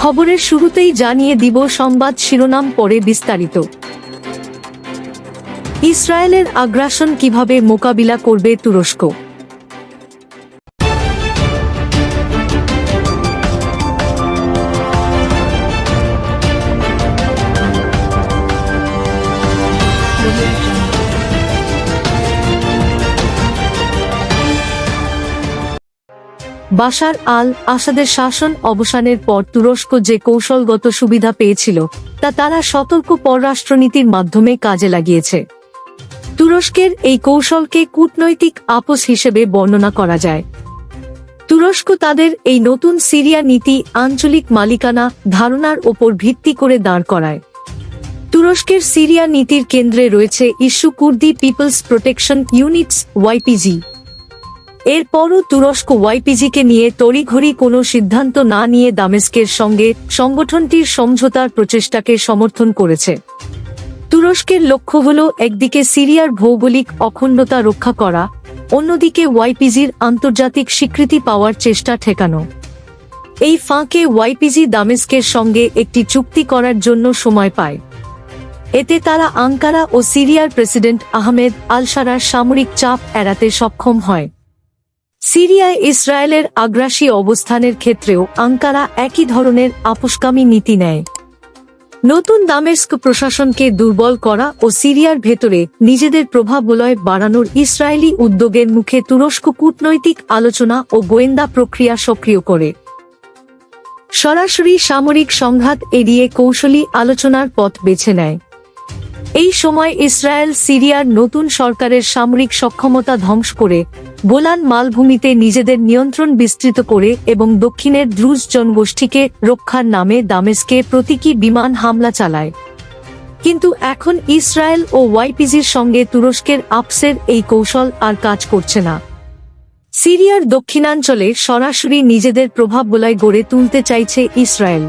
খবরের শুরুতেই জানিয়ে দিব সংবাদ শিরোনাম, পরে বিস্তারিত। ইসরায়েলের আগ্রাসন কিভাবে মোকাবিলা করবে তুরস্ক? বাশার আল আসাদের শাসন অবসানের পর তুরস্ক যে কৌশলগত সুবিধা পেয়েছিল তা তারা সতর্ক পররাষ্ট্রনীতির মাধ্যমে কাজে লাগিয়েছে। তুরস্কের এই কৌশলকে কূটনৈতিক আপোস হিসেবে বর্ণনা করা যায়। তুরস্ক তাদের এই নতুন সিরিয়া নীতি আঞ্চলিক মালিকানা ধারণার ওপর ভিত্তি করে দাঁড় করায়। তুরস্কের সিরিয়া নীতির কেন্দ্রে রয়েছে ইস্যু কুর্দি পিপলস প্রোটেকশন ইউনিটস ওয়াইপিজি। এরপরও তুরস্ক ওয়াইপিজিকে নিয়ে তড়িঘড়ি কোনো সিদ্ধান্ত না নিয়ে দামেস্কের সঙ্গে সংগঠনটির সমঝোতার প্রচেষ্টাকে সমর্থন করেছে। তুরস্কের লক্ষ্য হল একদিকে সিরিয়ার ভৌগোলিক অখণ্ডতা রক্ষা করা, অন্যদিকে ওয়াইপিজির আন্তর্জাতিক স্বীকৃতি পাওয়ার চেষ্টা ঠেকানো। এই ফাঁকে ওয়াইপিজি দামেস্কের সঙ্গে একটি চুক্তি করার জন্য সময় পায়। এতে তারা আঙ্কারা ও সিরিয়ার প্রেসিডেন্ট আহমেদ আল-শারার সামরিক চাপ এড়াতে সক্ষম হয়। সিরিয়ায় ইসরায়েলের আগ্রাসী অবস্থানের ক্ষেত্রেও আঙ্কারা একই ধরনের আপোসকামী নীতি নেয়। নতুন দামেস্ক প্রশাসনকে দুর্বল করা ও সিরিয়ার ভেতরে নিজেদের প্রভাব বলয় বাড়ানোর ইসরায়েলি উদ্যোগের মুখে তুরস্ক কূটনৈতিক আলোচনা ও গোয়েন্দা প্রক্রিয়া সক্রিয় করে। সরাসরি সামরিক সংঘাত এড়িয়ে কৌশলী আলোচনার পথ বেছে নেয়। এই সময় ইসরায়েল সিরিয়ার নতুন সরকারের সামরিক সক্ষমতা ধ্বংস করে গোলান মালভূমিতে নিজেদের নিয়ন্ত্রণ বিস্তৃত করে এবং দক্ষিণের দ্রুজ জনগোষ্ঠীকে রক্ষার নামে দামেস্কে প্রতীকী বিমান হামলা চালায়। কিন্তু এখন ইসরায়েল ও ওয়াইপিজির সঙ্গে তুরস্কের আপসের এই কৌশল আর কাজ করছে না। সিরিয়ার দক্ষিণাঞ্চলে সরাসরি নিজেদের প্রভাব বলয় গড়ে তুলতে চাইছে ইসরায়েল।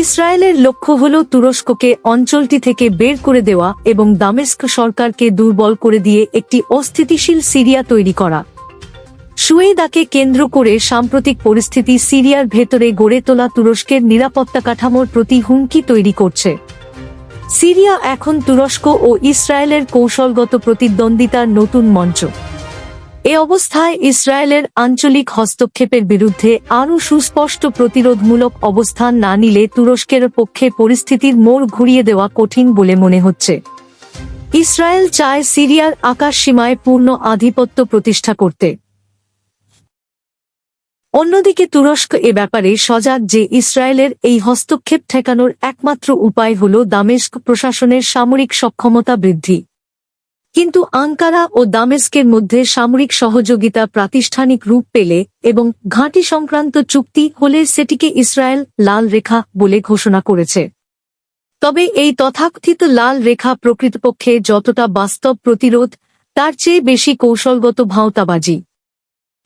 ইসরায়েলের লক্ষ্য হল তুরস্ককে অঞ্চলটি থেকে বের করে দেওয়া এবং দামেস্ক সরকারকে দুর্বল করে দিয়ে একটি অস্থিতিশীল সিরিয়া তৈরি করা। সুয়েদাকে কেন্দ্র করে সাম্প্রতিক পরিস্থিতি সিরিয়ার ভেতরে গড়ে তোলা তুরস্কের নিরাপত্তা কাঠামোর প্রতি হুমকি তৈরি করছে। সিরিয়া এখন তুরস্ক ও ইসরায়েলের কৌশলগত প্রতিদ্বন্দ্বিতার নতুন মঞ্চ। এ অবস্থায় ইসরায়েলের আঞ্চলিক হস্তক্ষেপের বিরুদ্ধে আরও সুস্পষ্ট প্রতিরোধমূলক অবস্থান না নিলে তুরস্কের পক্ষে পরিস্থিতির মোড় ঘুরিয়ে দেওয়া কঠিন বলে মনে হচ্ছে। ইসরায়েল চায় সিরিয়ার আকাশ সীমায় পূর্ণ আধিপত্য প্রতিষ্ঠা করতে। অন্যদিকে তুরস্ক এ ব্যাপারে সজাগ যে ইসরায়েলের এই হস্তক্ষেপ ঠেকানোর একমাত্র উপায় হল দামেস্ক প্রশাসনের সামরিক সক্ষমতা বৃদ্ধি। কিন্তু আঙ্কারা ও দামেস্কের মধ্যে সামরিক সহযোগিতা প্রাতিষ্ঠানিক রূপ পেলে এবং ঘাঁটি সংক্রান্ত চুক্তি হলে সেটিকে ইসরায়েল লাল রেখা বলে ঘোষণা করেছে। তবে এই তথাকথিত লাল রেখা প্রকৃতপক্ষে যতটা বাস্তব প্রতিরোধ তার চেয়ে বেশি কৌশলগত ভাঁওতাবাজি।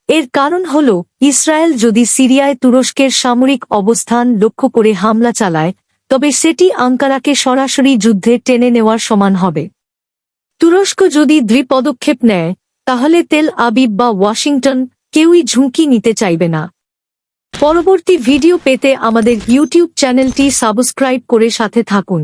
এর কারণ হল ইসরায়েল যদি সিরিয়ায় তুরস্কের সামরিক অবস্থান লক্ষ্য করে হামলা চালায় তবে সেটি আঙ্কারাকে সরাসরি যুদ্ধে টেনে নেওয়ার সমান হবে। তুরস্ক যদি দৃঢ় পদক্ষেপ নেয় তাহলে তেল আবিব বা ওয়াশিংটন কেউই ঝুঁকি নিতে চাইবে না। পরবর্তী ভিডিও পেতে আমাদের ইউটিউব চ্যানেলটি সাবস্ক্রাইব করে সাথে থাকুন।